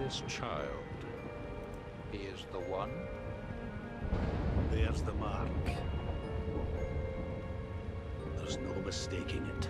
this child. He is the one? There's the mark. There's no mistaking it.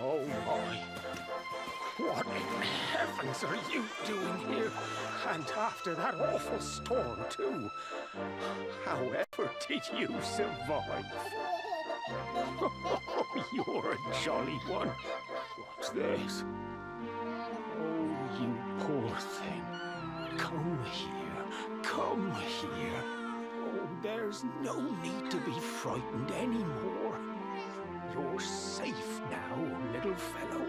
Oh my. What in heavens are you doing here? And after that awful storm, too. However did you survive? Oh, you're a jolly one. What's this? Oh, you poor thing. Come here. Come here. Oh, there's no need to be frightened anymore. You're safe now, little fellow.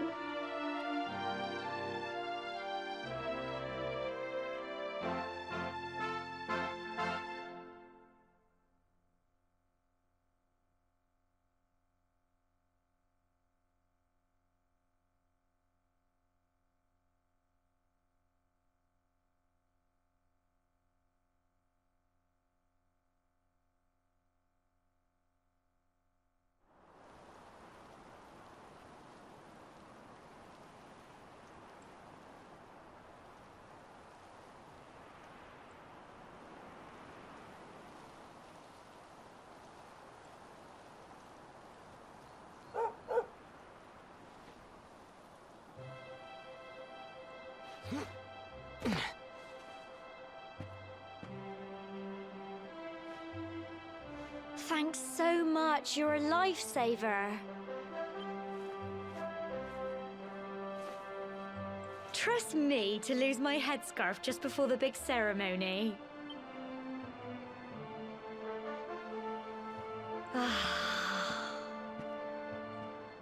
Thanks so much, you're a lifesaver. Trust me to lose my headscarf just before the big ceremony.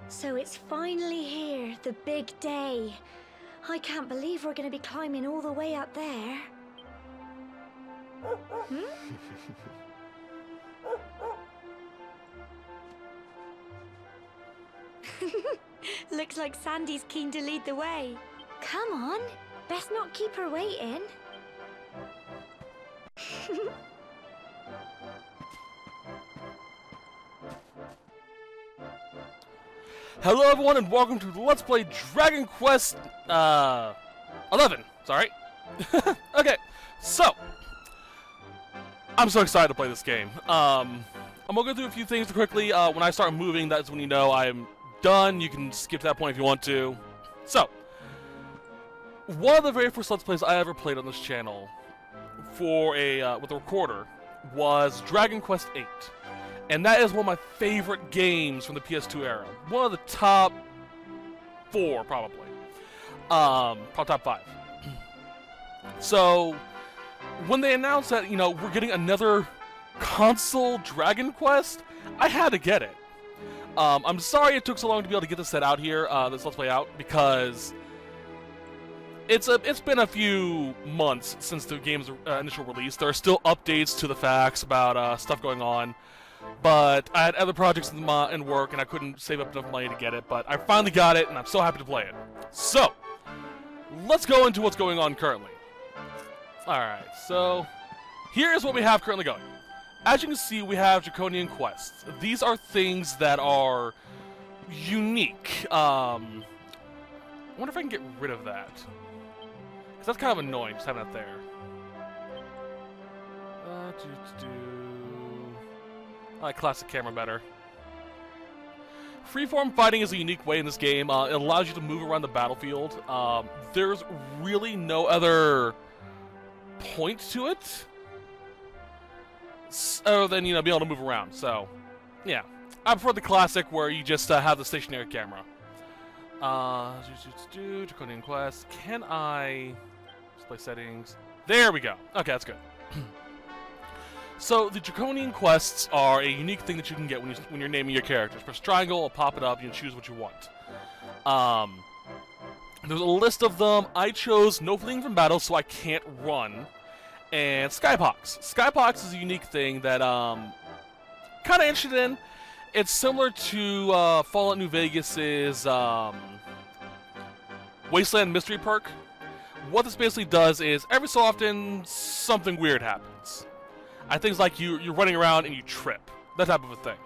So it's finally here, the big day. I can't believe we're going to be climbing all the way up there. Looks like Sandy's keen to lead the way. Come on, best not keep her waiting. Hello everyone and welcome to Let's Play Dragon Quest 11, sorry. Okay, so I'm so excited to play this game. I'm gonna go through a few things quickly. When I start moving, that's when you know I'm done. You can skip to that point if you want to. So, one of the very first Let's Plays I ever played on this channel for a with a recorder was Dragon Quest 8. And that is one of my favorite games from the PS2 era. One of the top 4, probably. Probably top 5. So, when they announced that, you know, we're getting another console Dragon Quest, I had to get it. I'm sorry it took so long to be able to get this set out here, this Let's Play out, because it's been a few months since the game's initial release. There are still updates to the facts about stuff going on, but I had other projects in work, and I couldn't save up enough money to get it, but I finally got it, and I'm so happy to play it. So, let's go into what's going on currently. Alright, so here's what we have currently going. As you can see, we have Draconian quests. These are things that are unique. I wonder if I can get rid of that. Because that's kind of annoying, just having it there. I like classic camera better. Freeform fighting is a unique way in this game. It allows you to move around the battlefield. There's really no other point to it. Other than, being able to move around. So, yeah. I prefer the classic where you just have the stationary camera. Draconian Quest. Can I... display settings. There we go. Okay, that's good. So, the Draconian Quests are a unique thing that you can get when you're naming your characters. Press triangle, it'll pop it up, you can choose what you want. There's a list of them. I chose No Fleeing from Battle, so I can't run. And Skypox. Skypox is a unique thing that kind of interested in. It's similar to Fallout New Vegas's Wasteland Mystery perk. What this basically does is every so often something weird happens. Things like you're running around and you trip, that type of a thing,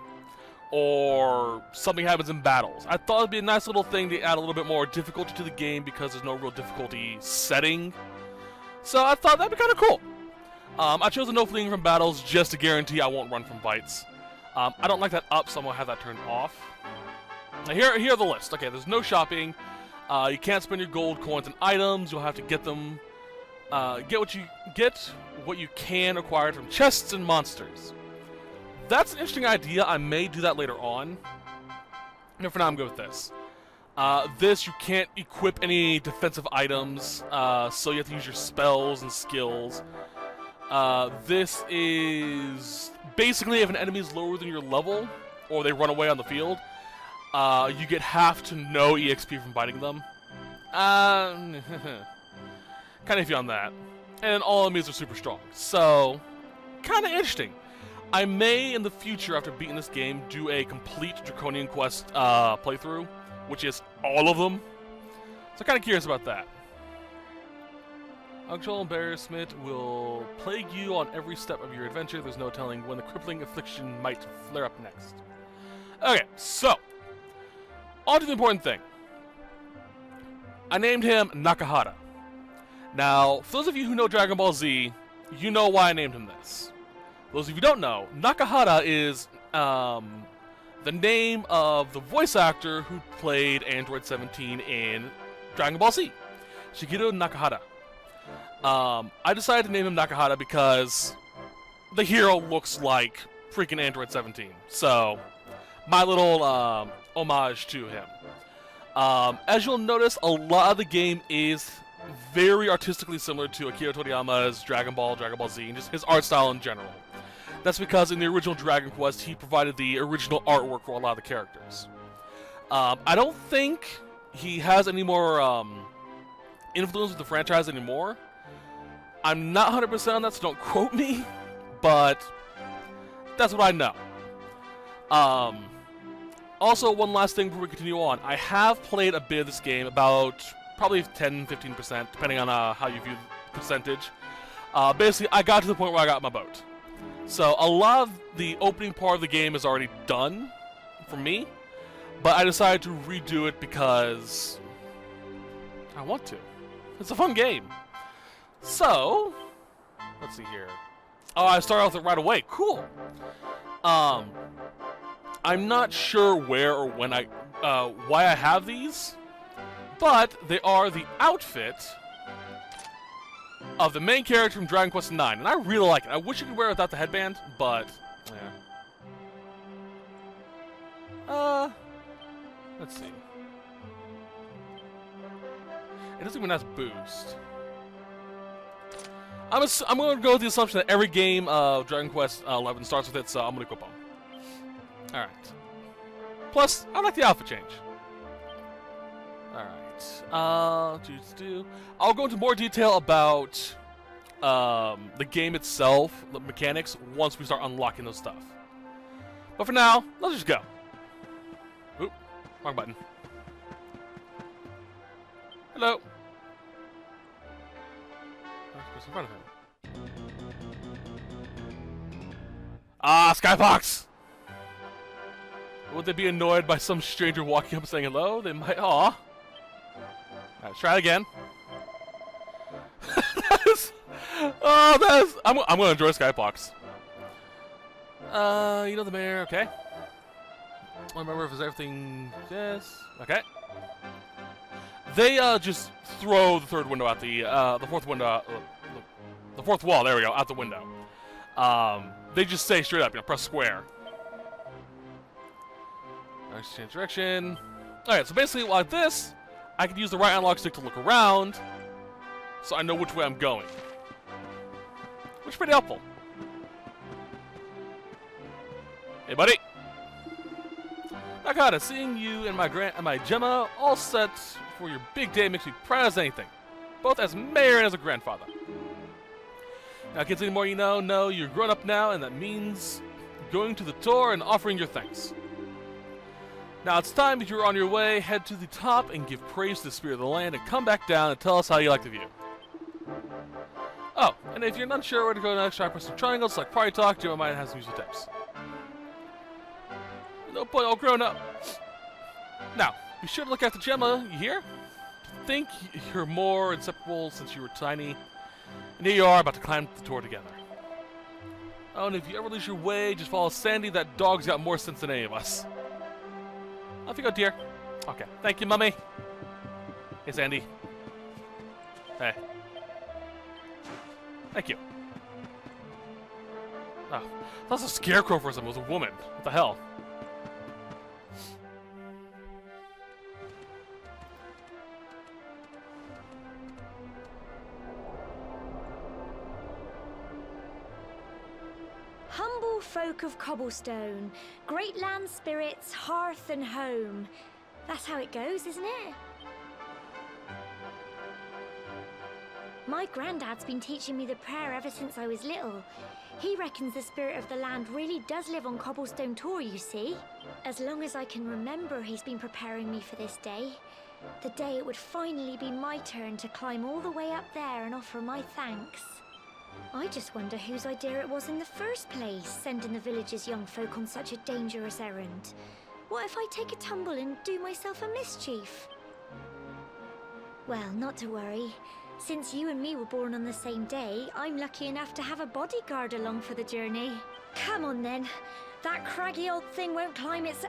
or something happens in battles. I thought it'd be a nice little thing to add a little bit more difficulty to the game because there's no real difficulty setting. So I thought that'd be kind of cool. I chose the No Fleeing from Battles just to guarantee I won't run from fights. I don't like that up, so I'm going to have that turned off. Now here are the list. Okay, there's no shopping. You can't spend your gold coins and items. You'll have to get them. Get what you can acquire from chests and monsters. That's an interesting idea. I may do that later on. And for now, I'm good with this. This, you can't equip any defensive items, so you have to use your spells and skills. This is basically if an enemy is lower than your level, or they run away on the field, you get half to no EXP from fighting them. Kind of iffy on that. And all enemies are super strong, so kind of interesting. I may, in the future, after beating this game, do a complete Draconian Quest playthrough, which is all of them. So I'm kind of curious about that. Actual embarrassment will plague you on every step of your adventure. There's no telling when the crippling affliction might flare up next. Okay, so on to the important thing. I named him Nakahara. Now, for those of you who know Dragon Ball Z, you know why I named him this. For those of you who don't know, Nakahara is the name of the voice actor who played Android 17 in Dragon Ball Z, Shikyo Nakahara. I decided to name him Nakahara because the hero looks like freaking Android 17. So, my little homage to him. As you'll notice, a lot of the game is very artistically similar to Akira Toriyama's Dragon Ball Z, and just his art style in general. That's because in the original Dragon Quest, he provided the original artwork for a lot of the characters. I don't think he has any more influence with the franchise anymore. I'm not 100% on that, so don't quote me, but that's what I know. Also, one last thing before we continue on. I have played a bit of this game, about probably 10-15%, depending on how you view the percentage. Basically, I got to the point where I got my boat. So, a lot of the opening part of the game is already done for me, but I decided to redo it because I want to. It's a fun game. So, let's see here. Oh, I started off with it right away. Cool. I'm not sure where or when why I have these, but they are the outfit of the main character from Dragon Quest IX, and I really like it. I wish you could wear it without the headband, but yeah. Let's see. It doesn't even have boost. I'm going to go with the assumption that every game of Dragon Quest XI starts with it, so I'm going to equip them. Alright. Plus, I like the outfit change. Alright. I'll go into more detail about the game itself, the mechanics, once we start unlocking those stuff. But for now, let's just go. Oop, wrong button. Hello. What's in front of him? Ah, Skybox! Would they be annoyed by some stranger walking up and saying hello? They might. Aw. Alright, let's try it again. I'm gonna enjoy Skybox. You know the mayor, okay. I remember if it's everything. Yes. Okay. They just throw the third window out the fourth window, the fourth wall. There we go, out the window. They just say straight up, press square. Nice, change direction. Alright, so basically like this, I can use the right analog stick to look around, so I know which way I'm going. Which is pretty helpful. Hey, buddy. Nakata, seeing you and my Gemma all set for your big day makes me proud as anything, both as mayor and as a grandfather. Now, kids, any more you know? No, you're grown up now, and that means going to the door and offering your thanks. Now it's time, if you're on your way, head to the top and give praise to the spirit of the land, and come back down and tell us how you like the view. Oh, and if you're unsure where to go next, try pressing triangles like Party Talk. Gemma might have some useful tips. No boy, all grown up. Now, be sure to look after Gemma, you hear? Think you're more inseparable since you were tiny. And here you are, about to climb the tour together. Oh, and if you ever lose your way, just follow Sandy. That dog's got more sense than any of us. Off you go, dear. Okay. Thank you, Mummy. Hey, Sandy. Hey. Thank you. Oh, that was a scarecrow for some. It was a woman. What the hell? Humble folk of cobblestone, great land spirits, hearth and home. That's how it goes, isn't it? My granddad's been teaching me the prayer ever since I was little. He reckons the spirit of the land really does live on Cobblestone Tor, you see. As long as I can remember, he's been preparing me for this day. The day it would finally be my turn to climb all the way up there and offer my thanks. I just wonder whose idea it was in the first place, sending the village's young folk on such a dangerous errand. What if I take a tumble and do myself a mischief? Well, not to worry. Since you and me were born on the same day, I'm lucky enough to have a bodyguard along for the journey. Come on then. That craggy old thing won't climb its...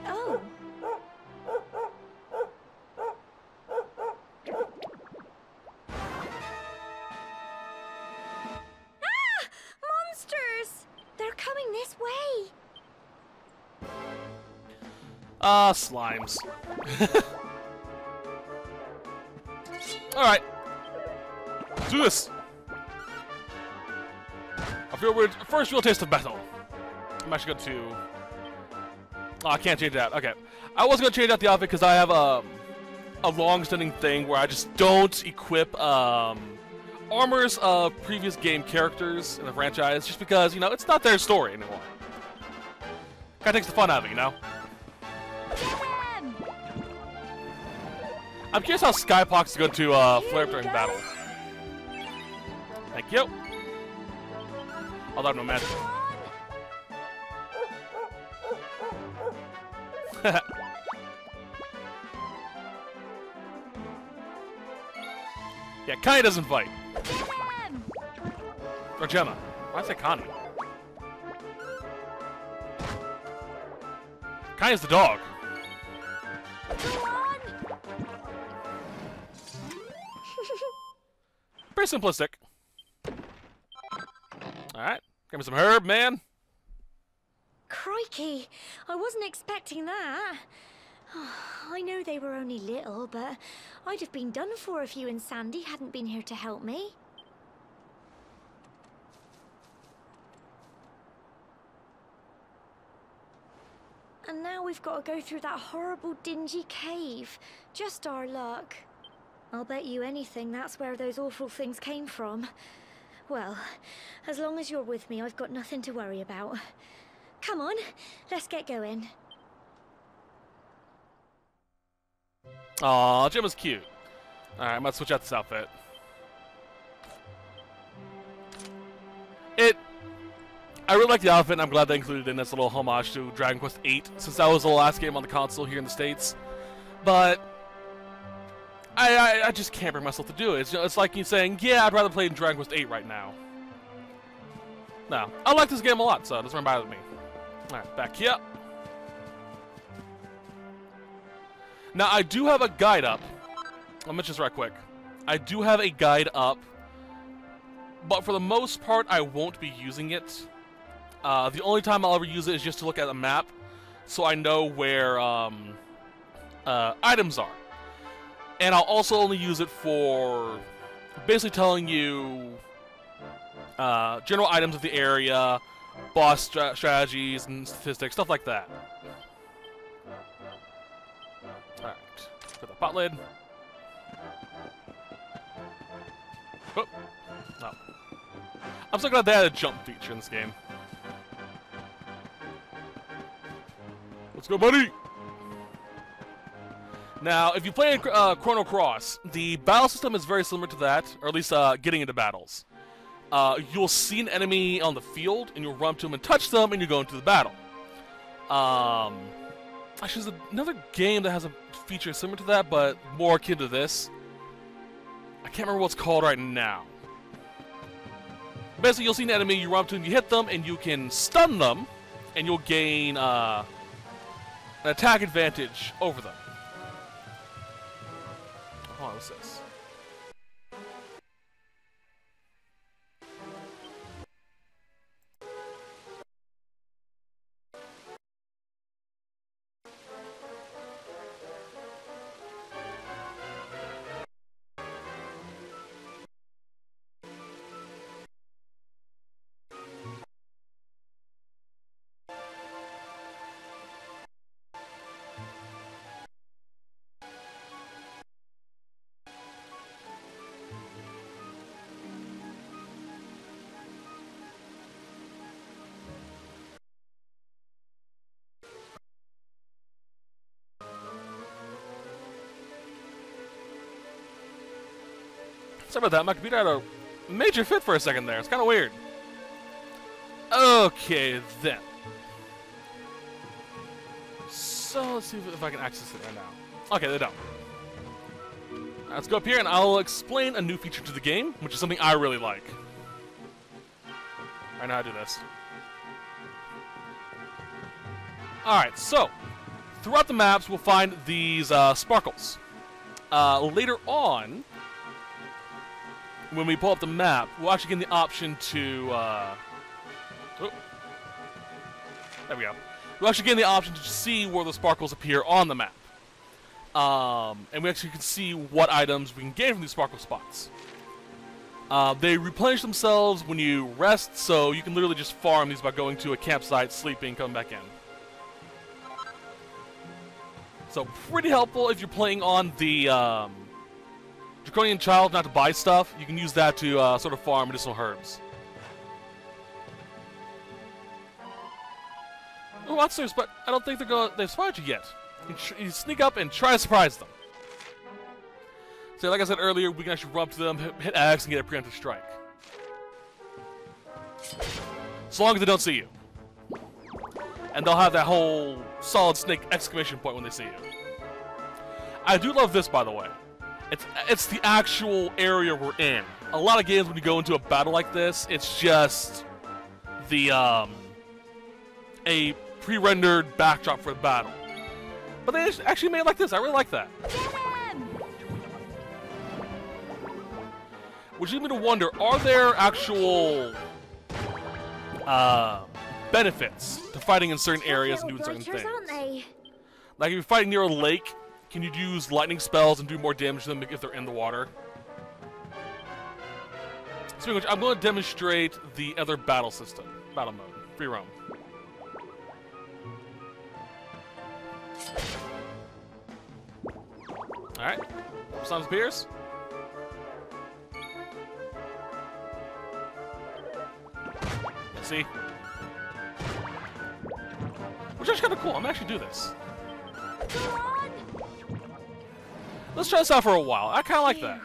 Oh. Ah! Monsters! They're coming this way. Slimes. Alright. Let's do this. I feel weird. First real taste of battle. I'm actually going to... Oh, I can't change that. Okay. I was going to change out the outfit because I have a long-standing thing where I just don't equip armors of previous game characters in the franchise just because, you know, it's not their story anymore. Kind of takes the fun out of it, you know? I'm curious how Skypox is going to flare up during battle. Thank you. Although I have no magic. Yeah, Connie doesn't fight. Or Gemma. Why'd I say Connie? Connie's the dog. Pretty simplistic. Alright, give me some herb, man. Crikey, I wasn't expecting that. I know they were only little, but I'd have been done for if you and Sandy hadn't been here to help me. And now we've got to go through that horrible, dingy cave. Just our luck. I'll bet you anything that's where those awful things came from. Well, as long as you're with me, I've got nothing to worry about. Come on, let's get going. Aw, Gemma's cute. Alright, I'm gonna switch out this outfit. I really like the outfit, and I'm glad they included it in this little homage to Dragon Quest VIII, since that was the last game on the console here in the States. But I just can't bring myself to do it. It's like you saying, yeah, I'd rather play in Dragon Quest VIII right now. No, I like this game a lot, so it doesn't bother me. Alright, back here. Now, I do have a guide up. I'll mention this right quick. I do have a guide up, but for the most part, I won't be using it. The only time I'll ever use it is just to look at a map, so I know where items are. And I'll also only use it for basically telling you general items of the area, boss strategies and statistics, stuff like that. Alright, put the pot lid. Oh, no. I'm so glad they had a jump feature in this game. Let's go, buddy! Now, if you play Chrono Cross, the battle system is very similar to that, or at least getting into battles. You'll see an enemy on the field, and you'll run up to them and touch them, and you go into the battle. Actually, there's another game that has a feature similar to that, but more akin to this. I can't remember what it's called right now. Basically, you'll see an enemy, you run up to them, you hit them, and you can stun them, and you'll gain an attack advantage over them. Hold on, what's this? Sorry about that, my computer had a major fit for a second there. It's kind of weird. Okay, then. So, let's see if I can access it right now. Okay, they don't. Let's go up here and I'll explain a new feature to the game, which is something I really like. I know how to do this. Alright, so, throughout the maps we'll find these sparkles. Later on, when we pull up the map, we'll actually get the option to, there we go. We'll actually get the option to see where the sparkles appear on the map. And we actually can see what items we can gain from these sparkle spots. They replenish themselves when you rest, so you can literally just farm these by going to a campsite, sleeping, coming back in. So pretty helpful if you're playing on the, Draconian Child, not to buy stuff. You can use that to sort of farm medicinal herbs. Oh, monsters, but I don't think they've spotted you yet. You sneak up and try to surprise them. So, like I said earlier, we can actually run up to them, hit X, and get a preemptive strike. As long as they don't see you. And they'll have that whole solid snake exclamation point when they see you. I do love this, by the way. It's the actual area we're in. A lot of games, when you go into a battle like this, it's just the a pre-rendered backdrop for the battle. But they actually made it like this. I really like that. Which leads me to wonder, are there actual benefits to fighting in certain areas and doing certain things? Aren't they? Like if you're fighting near a lake, can you use lightning spells and do more damage to them if they're in the water? Speaking of which, I'm going to demonstrate the other battle system. Battle mode. Free roam. Alright. Sun appears. Let's see. Which is kind of cool. I'm actually do this. Let's try this out for a while. I kind of like that.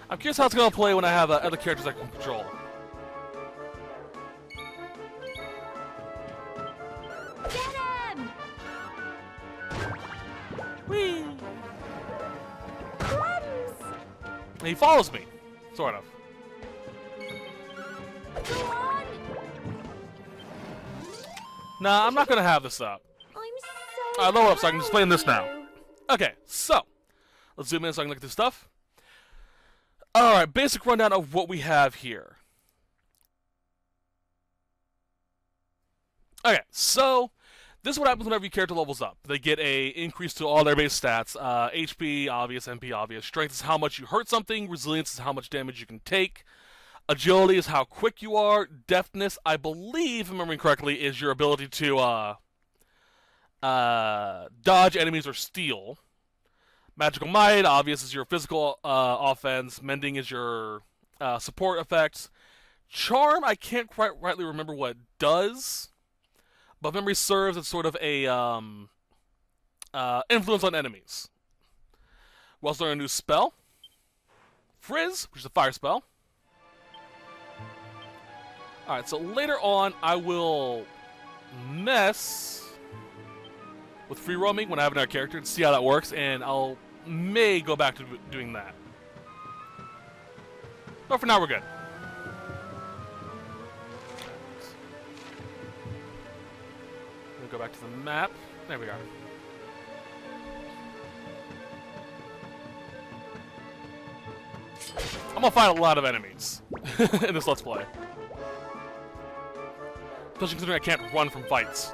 I'm curious how it's going to play when I have other characters I can control. Get him! Whee! Crumbs! And he follows me. Sort of. Go on! Nah, I'm not going to have this up. I'm so Alright, lower up so I can just play in this now. proud of you. Okay, so. Let's zoom in so I can look at this stuff. Alright, basic rundown of what we have here. Okay, so this is what happens whenever your character levels up. They get a increase to all their base stats. HP, obvious. MP, obvious. Strength is how much you hurt something. Resilience is how much damage you can take. Agility is how quick you are. Deftness, I believe, if I'm remembering correctly, is your ability to dodge enemies or steal. Magical Might, obvious, is your physical offense. Mending is your support effects. Charm, I can't quite rightly remember what it does. But if memory serves, it's sort of a influence on enemies. We also learn a new spell. Frizz, which is a fire spell. Alright, so later on, I will mess with free roaming when I have another character to see how that works, and I'll may go back to doing that. But for now, we're good. We'll go back to the map. There we are. I'm gonna fight a lot of enemies in this Let's Play. Especially considering I can't run from fights.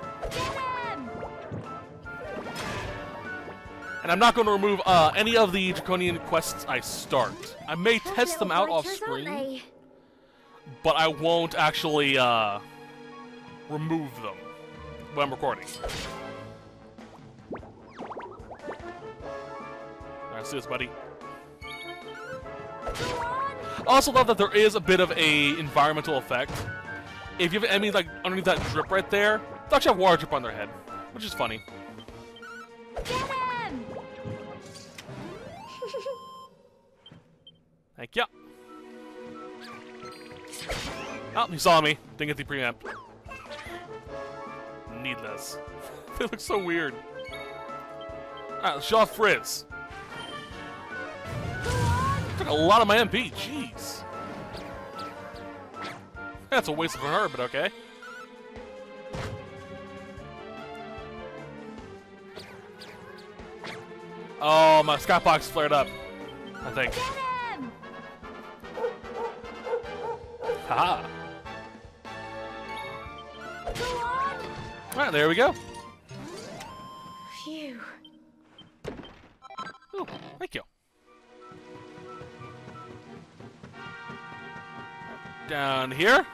And I'm not going to remove any of the Draconian quests I start. I may test them out off screen, but I won't actually remove them when I'm recording. Alright, see this, buddy. I also love that there is a bit of a environmental effect. If you have an enemy like underneath that drip right there, they'll actually have water drip on their head, which is funny. Get him! Thank you. Oh, he saw me. Didn't get the preamp. Needless. They look so weird. Alright, let's show off Frizz. Took a lot of my MP. Jeez. That's a waste of an herb, but okay. Oh, my skybox flared up, I think. Haha. Alright, there we go. Phew. Ooh, thank you. Down here.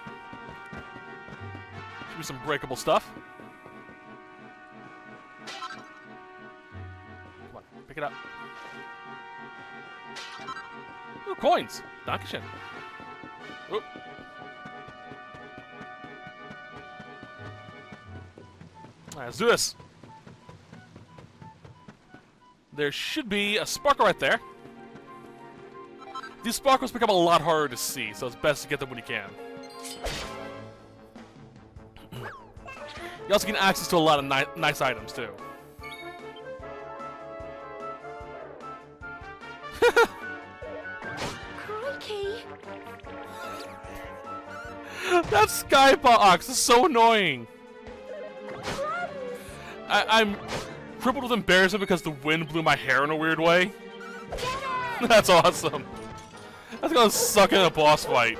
Should be some breakable stuff. Come on, pick it up. Ooh, coins. Dankeschön. Oop. Alright, let's do this. There should be a sparkle right there. These sparkles become a lot harder to see, so it's best to get them when you can. You also get access to a lot of nice items, too. Crikey! That skybox is so annoying. I'm crippled with embarrassment because the wind blew my hair in a weird way. That's awesome. That's gonna suck in a boss fight.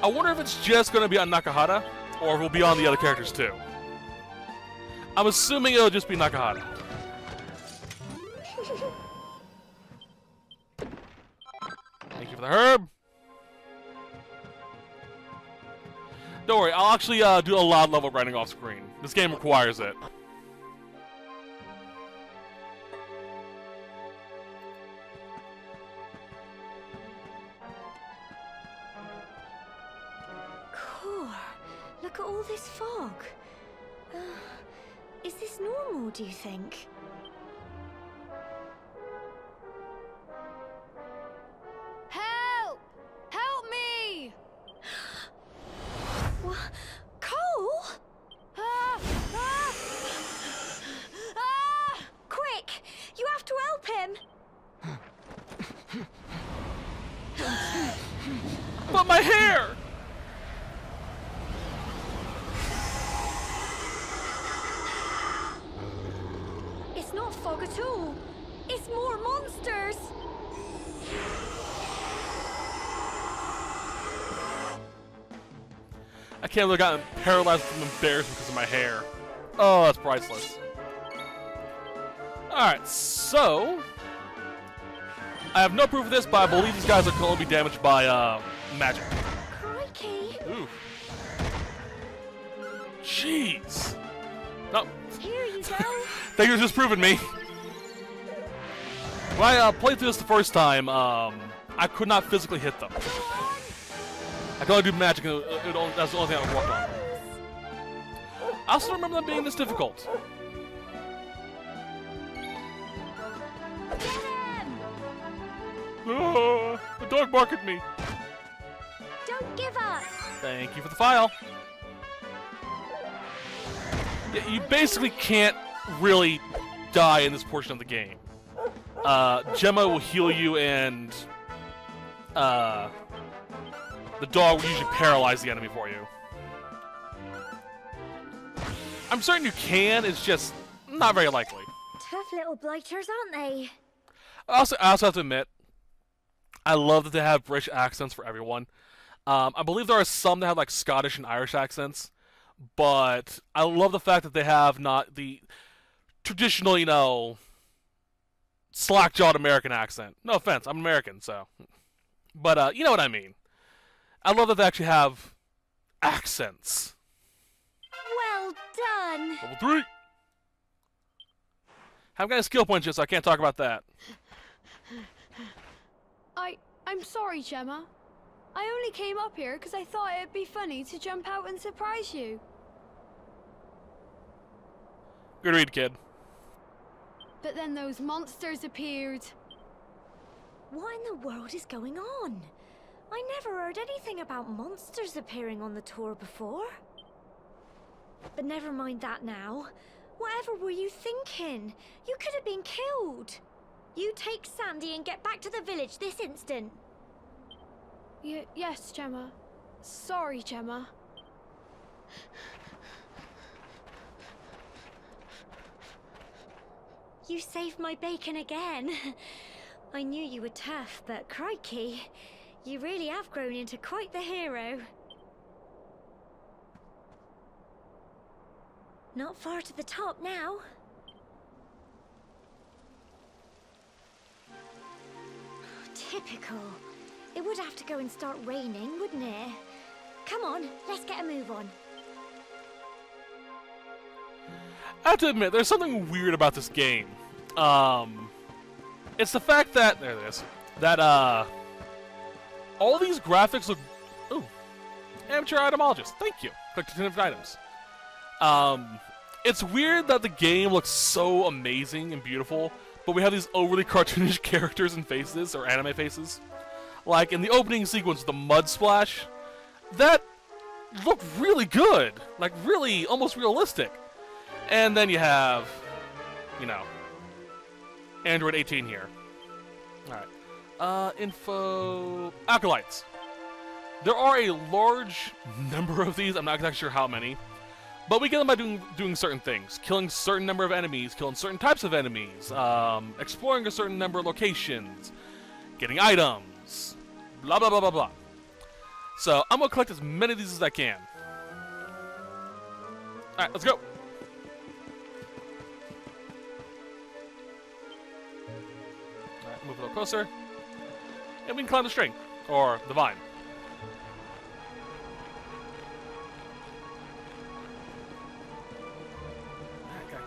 I wonder if it's just gonna be on Nakahara, or if it'll be on the other characters too. I'm assuming it'll just be Nakahara. Thank you for the herb. Don't worry, I'll actually do a lot of level grinding off screen. This game requires it. Core, look at all this fog. Is this normal, do you think? Help! Help me! What? Cole? Ah! Ah! Ah! Quick! You have to help him! But my hair! It's not fog at all. It's more monsters. I can't believe I got paralyzed from embarrassment because of my hair. Oh, that's priceless. Alright, so... I have no proof of this, but I believe these guys can only be damaged by, magic. Crikey. Ooh. Jeez. No. Here you go. Thank you for disproving me. When I played through this the first time, I could not physically hit them. I can only do magic, and that's the only thing I worked on. I also don't remember them being this difficult. Get him! Oh, the dog barked at me. Don't give up. Thank you for the file. Yeah, you basically can't really die in this portion of the game. Gemma will heal you, and the dog will usually paralyze the enemy for you. I'm certain you can, it's just not very likely. Tough little blighters, aren't they? I also have to admit, I love that they have British accents for everyone. I believe there are some that have like Scottish and Irish accents, but I love the fact that they have not the traditional, you know, slack-jawed American accent. No offense, I'm American, so. But, you know what I mean. I love that they actually have accents. Well done. Level 3! Haven't got any skill points yet, so I can't talk about that. I'm sorry, Gemma. I only came up here because I thought it'd be funny to jump out and surprise you. Good read, kid. But then those monsters appeared. What in the world is going on? I never heard anything about monsters appearing on the tour before. But never mind that now. Whatever were you thinking? You could have been killed. You take Sandy and get back to the village this instant. Yes, Gemma. Sorry, Gemma. You saved my bacon again. I knew you were tough, but crikey, you really have grown into quite the hero. Not far to the top now. Typical. It would have to go and start raining, wouldn't it? Come on, let's get a move on. I have to admit, there's something weird about this game. It's the fact that... There it is. That, all these graphics look... Ooh. Amateur itemologist. Thank you. Click to different items. It's weird that the game looks so amazing and beautiful, but we have these overly cartoonish characters and faces, or anime faces. Like, in the opening sequence, the mud splash, that looked really good. Like, really, almost realistic. And then you have, you know, Android 18 here. Alright. Info... Acolytes. There are a large number of these. I'm not exactly sure how many. But we get them by doing certain things. Killing a certain number of enemies, killing certain types of enemies, exploring a certain number of locations, getting items, blah, blah, blah, blah, blah. So, I'm going to collect as many of these as I can. Alright, let's go. Alright, move a little closer. And we can climb the string. Or the vine.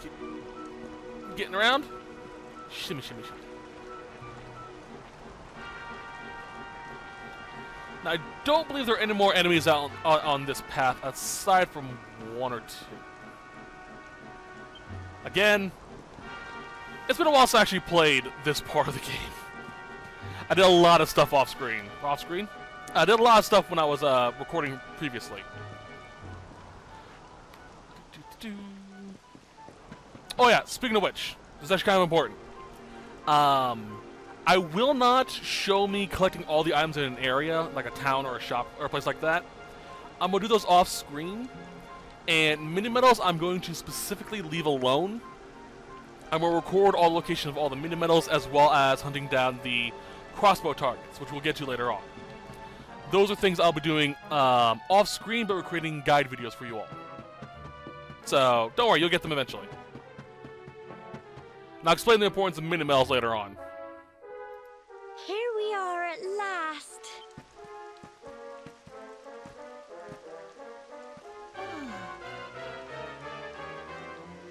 Keep getting around. Shimmy, shimmy, shimmy. Now, I don't believe there are any more enemies out on this path, aside from one or two. Again, it's been a while since I actually played this part of the game. I did a lot of stuff off-screen. Off-screen? I did a lot of stuff when I was recording previously. Oh yeah, speaking of which, this is actually kind of important. I will not show me collecting all the items in an area, like a town or a shop or a place like that. I'm going to do those off-screen. And mini-medals I'm going to specifically leave alone. I'm going to record all the locations of all the mini-medals as well as hunting down the crossbow targets, which we'll get to later on. Those are things I'll be doing off-screen, but we're creating guide videos for you all. So, don't worry, you'll get them eventually. And I'll explain the importance of mini-medals later on. Here we are at last.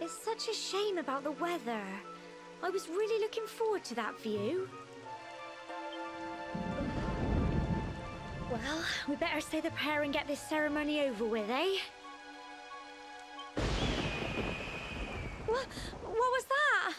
It's such a shame about the weather. I was really looking forward to that view. Well, we better say the prayer and get this ceremony over with, eh? What was that?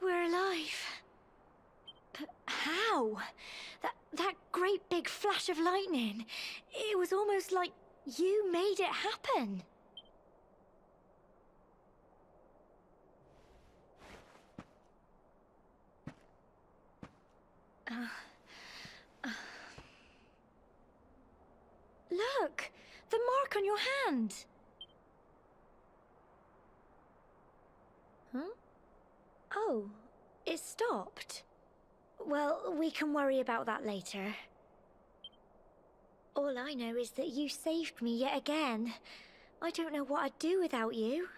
We're alive. But how? That great big flash of lightning. It was almost like you made it happen. Look! The mark on your hand! Huh? Oh, it stopped. Well, we can worry about that later. All I know is that you saved me yet again. I don't know what I'd do without you.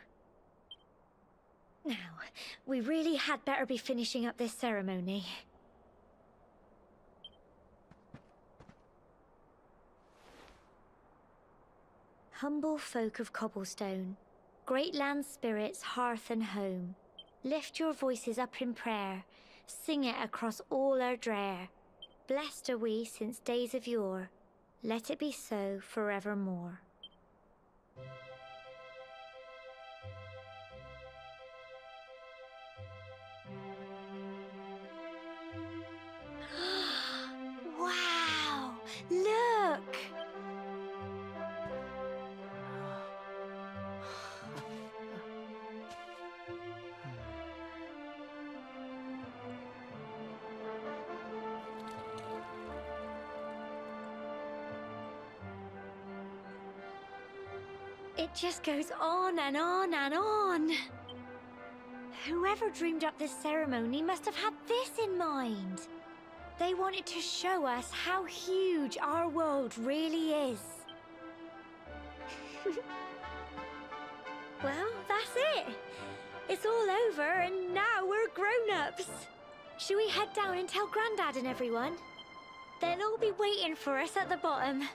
Now, we really had better be finishing up this ceremony. Humble folk of cobblestone, great land spirits, hearth and home, lift your voices up in prayer, sing it across all our drear. Blessed are we since days of yore, let it be so forevermore. Wow! Look! It just goes on and on and on. Whoever dreamed up this ceremony must have had this in mind. They wanted to show us how huge our world really is. Well, that's it. It's all over and now we're grown-ups. Should we head down and tell Grandad and everyone? They'll all be waiting for us at the bottom.